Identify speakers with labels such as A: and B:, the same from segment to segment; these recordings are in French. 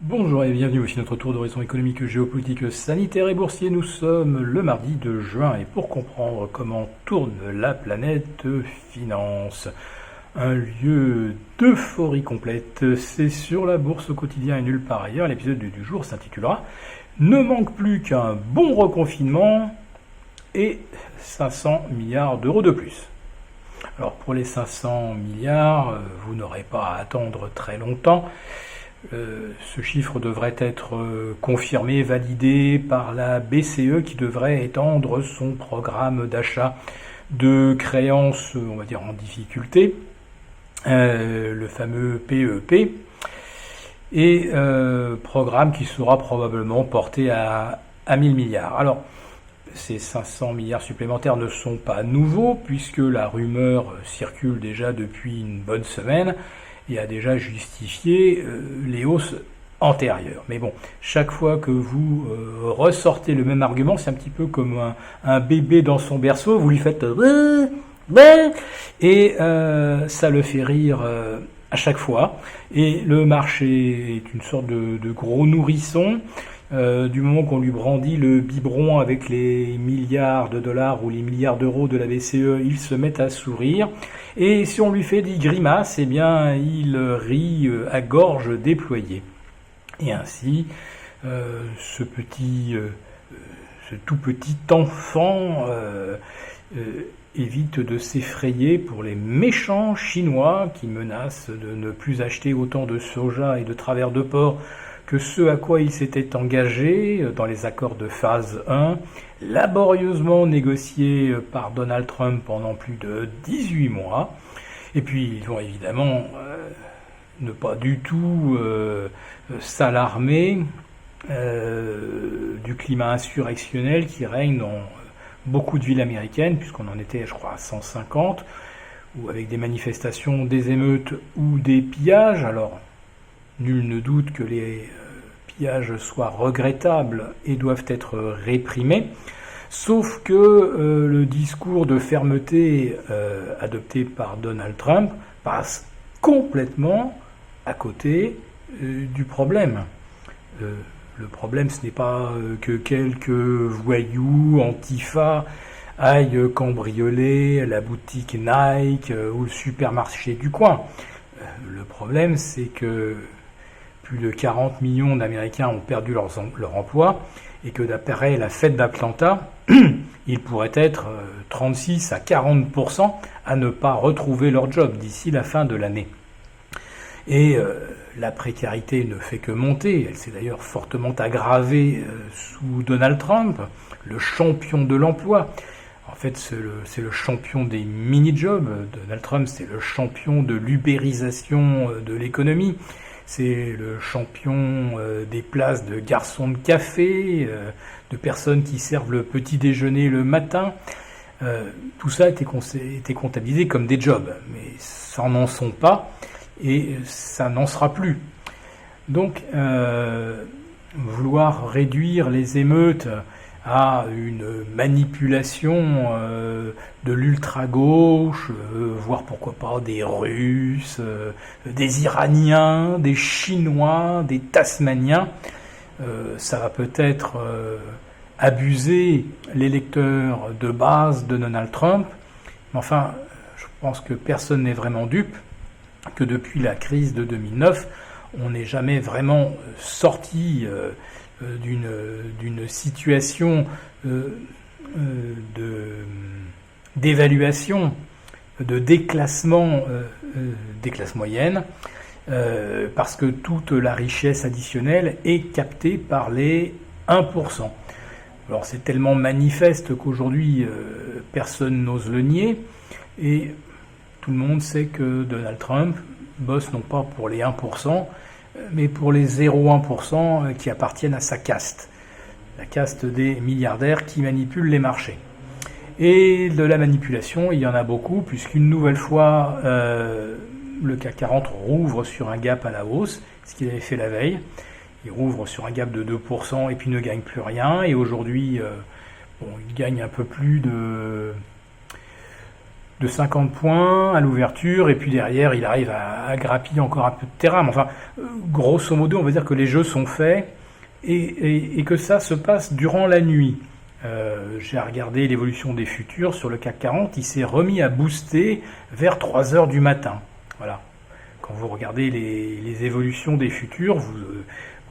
A: Bonjour et bienvenue, voici notre tour d'horizon économique, géopolitique, sanitaire et boursier. Nous sommes le mardi de juin et pour comprendre comment tourne la planète finance, un lieu d'euphorie complète, c'est sur la bourse au quotidien et nulle part ailleurs. L'épisode du jour s'intitulera « Ne manque plus qu'un bon reconfinement et 500 milliards d'euros de plus ». Alors pour les 500 milliards, vous n'aurez pas à attendre très longtemps. Ce chiffre devrait être confirmé, validé par la BCE qui devrait étendre son programme d'achat de créances, on va dire en difficulté, le fameux PEP, et programme qui sera probablement porté à 1000 milliards. Alors, ces 500 milliards supplémentaires ne sont pas nouveaux puisque la rumeur circule déjà depuis une bonne semaine et a déjà justifié les hausses antérieures. Mais bon, chaque fois que vous ressortez le même argument, c'est un petit peu comme un bébé dans son berceau, vous lui faites et ça le fait rire à chaque fois. Et le marché est une sorte de gros nourrisson. Du moment qu'on lui brandit le biberon avec les milliards de dollars ou les milliards d'euros de la BCE, il se met à sourire. Et si on lui fait des grimaces, eh bien, il rit à gorge déployée. Et ainsi, ce tout petit enfant évite de s'effrayer pour les méchants Chinois qui menacent de ne plus acheter autant de soja et de travers de porc que ce à quoi il s'était engagé dans les accords de phase 1, laborieusement négociés par Donald Trump pendant plus de 18 mois. Et puis ils vont évidemment ne pas du tout s'alarmer du climat insurrectionnel qui règne dans beaucoup de villes américaines, puisqu'on en était, je crois, à 150, ou avec des manifestations, des émeutes ou des pillages. Alors, nul ne doute que les pillages soient regrettables et doivent être réprimés, sauf que le discours de fermeté adopté par Donald Trump passe complètement à côté du problème. Le problème, ce n'est pas que quelques voyous antifa aillent cambrioler la boutique Nike ou le supermarché du coin. Le problème, c'est que plus de 40 millions d'Américains ont perdu leur emploi et que d'après la fête d'Atlanta, il pourrait être 36 à 40% à ne pas retrouver leur job d'ici la fin de l'année. Et la précarité ne fait que monter, elle s'est d'ailleurs fortement aggravée sous Donald Trump, le champion de l'emploi. En fait, c'est le champion des mini-jobs. Donald Trump, c'est le champion de l'ubérisation de l'économie. C'est le champion des places de garçons de café, de personnes qui servent le petit déjeuner le matin. Tout ça a été comptabilisé comme des jobs, mais ça n'en sont pas et ça n'en sera plus. Donc, vouloir réduire les émeutes à une manipulation de l'ultra-gauche, voire pourquoi pas des Russes, des Iraniens, des Chinois, des Tasmaniens, ça va peut-être abuser l'électeur de base de Donald Trump, mais enfin, je pense que personne n'est vraiment dupe, que depuis la crise de 2009, on n'est jamais vraiment sorti d'une situation d'évaluation, de déclassement des classes moyennes, parce que toute la richesse additionnelle est captée par les 1%. Alors c'est tellement manifeste qu'aujourd'hui personne n'ose le nier, et tout le monde sait que Donald Trump bosse non pas pour les 1%, mais pour les 0,1% qui appartiennent à sa caste, la caste des milliardaires qui manipulent les marchés. Et de la manipulation, il y en a beaucoup, puisqu'une nouvelle fois, le CAC 40 rouvre sur un gap à la hausse, ce qu'il avait fait la veille. Il rouvre sur un gap de 2% et puis ne gagne plus rien. Et aujourd'hui, il gagne un peu plus de de 50 points à l'ouverture, et puis derrière, il arrive à grappiller encore un peu de terrain. Mais enfin, grosso modo, on va dire que les jeux sont faits, et que ça se passe durant la nuit. J'ai regardé l'évolution des futurs sur le CAC 40, il s'est remis à booster vers 3 heures du matin. Voilà. Quand vous regardez les évolutions des futurs,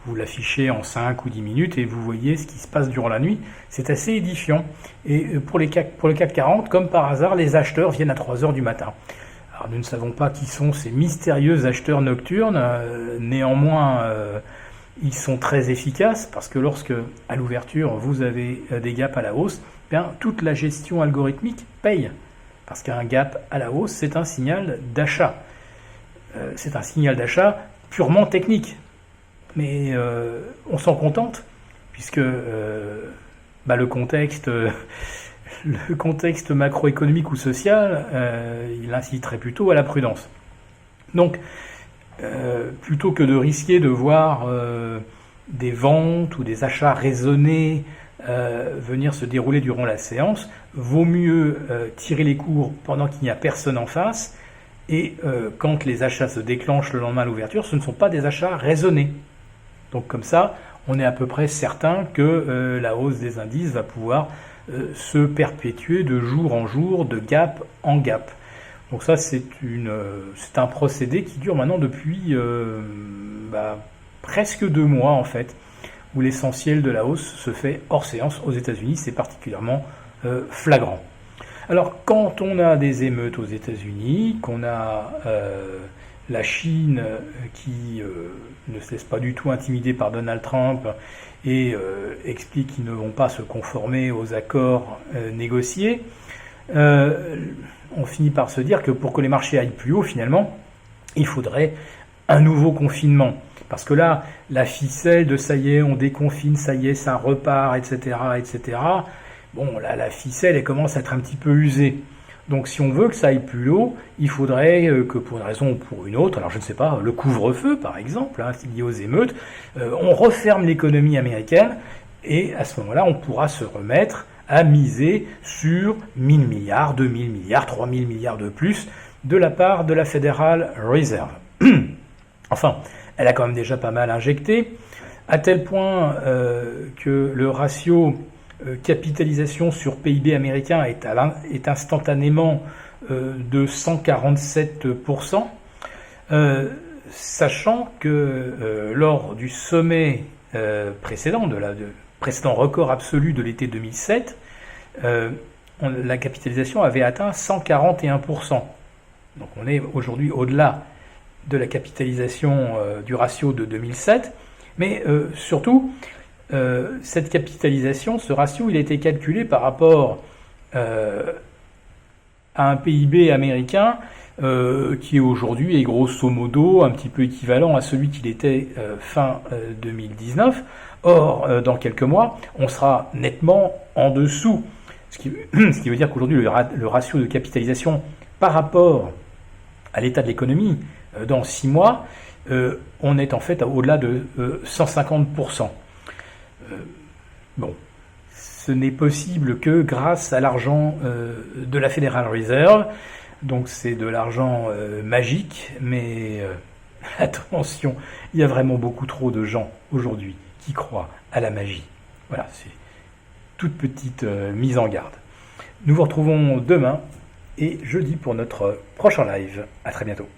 A: vous l'affichez en 5 ou 10 minutes et vous voyez ce qui se passe durant la nuit. C'est assez édifiant. Et pour le CAC 40, comme par hasard, les acheteurs viennent à 3 heures du matin. Alors nous ne savons pas qui sont ces mystérieux acheteurs nocturnes. Néanmoins, ils sont très efficaces parce que lorsque, à l'ouverture, vous avez des gaps à la hausse, bien, toute la gestion algorithmique paye. Parce qu'un gap à la hausse, c'est un signal d'achat. C'est un signal d'achat purement technique. Mais on s'en contente, puisque le contexte macroéconomique ou social, il inciterait plutôt à la prudence. Donc, plutôt que de risquer de voir des ventes ou des achats raisonnés venir se dérouler durant la séance, vaut mieux tirer les cours pendant qu'il n'y a personne en face, et quand les achats se déclenchent le lendemain à l'ouverture, ce ne sont pas des achats raisonnés. Donc comme ça, on est à peu près certain que la hausse des indices va pouvoir se perpétuer de jour en jour, de gap en gap. Donc ça, c'est un procédé qui dure maintenant depuis presque 2 mois en fait, où l'essentiel de la hausse se fait hors séance aux États-Unis. C'est particulièrement flagrant. Alors quand on a des émeutes aux États-Unis, qu'on a la Chine qui ne se laisse pas du tout intimider par Donald Trump et explique qu'ils ne vont pas se conformer aux accords négociés, on finit par se dire que pour que les marchés aillent plus haut, finalement, il faudrait un nouveau confinement. Parce que là, la ficelle de ça y est, on déconfine, ça y est, ça repart, etc., etc., bon, là, la ficelle, elle commence à être un petit peu usée. Donc si on veut que ça aille plus haut, il faudrait que pour une raison ou pour une autre, alors je ne sais pas, le couvre-feu par exemple, lié aux émeutes, on referme l'économie américaine et à ce moment-là, on pourra se remettre à miser sur 1000 milliards, 2000 milliards, 3000 milliards de plus de la part de la Federal Reserve. Enfin, elle a quand même déjà pas mal injecté, à tel point que le ratio capitalisation sur PIB américain est instantanément de 147%, sachant que lors du sommet précédent, précédent record absolu de l'été 2007, la capitalisation avait atteint 141%. Donc on est aujourd'hui au-delà de la capitalisation du ratio de 2007, mais surtout, cette capitalisation, ce ratio, il a été calculé par rapport à un PIB américain qui aujourd'hui est grosso modo un petit peu équivalent à celui qu'il était fin 2019. Or, dans quelques mois, on sera nettement en dessous. Ce qui veut dire qu'aujourd'hui, le ratio de capitalisation par rapport à l'état de l'économie, dans 6 mois, on est en fait au-delà de 150%. Bon, ce n'est possible que grâce à l'argent de la Federal Reserve, donc c'est de l'argent magique, mais attention, il y a vraiment beaucoup trop de gens aujourd'hui qui croient à la magie. Voilà, c'est toute petite mise en garde. Nous vous retrouvons demain et jeudi pour notre prochain live. À très bientôt.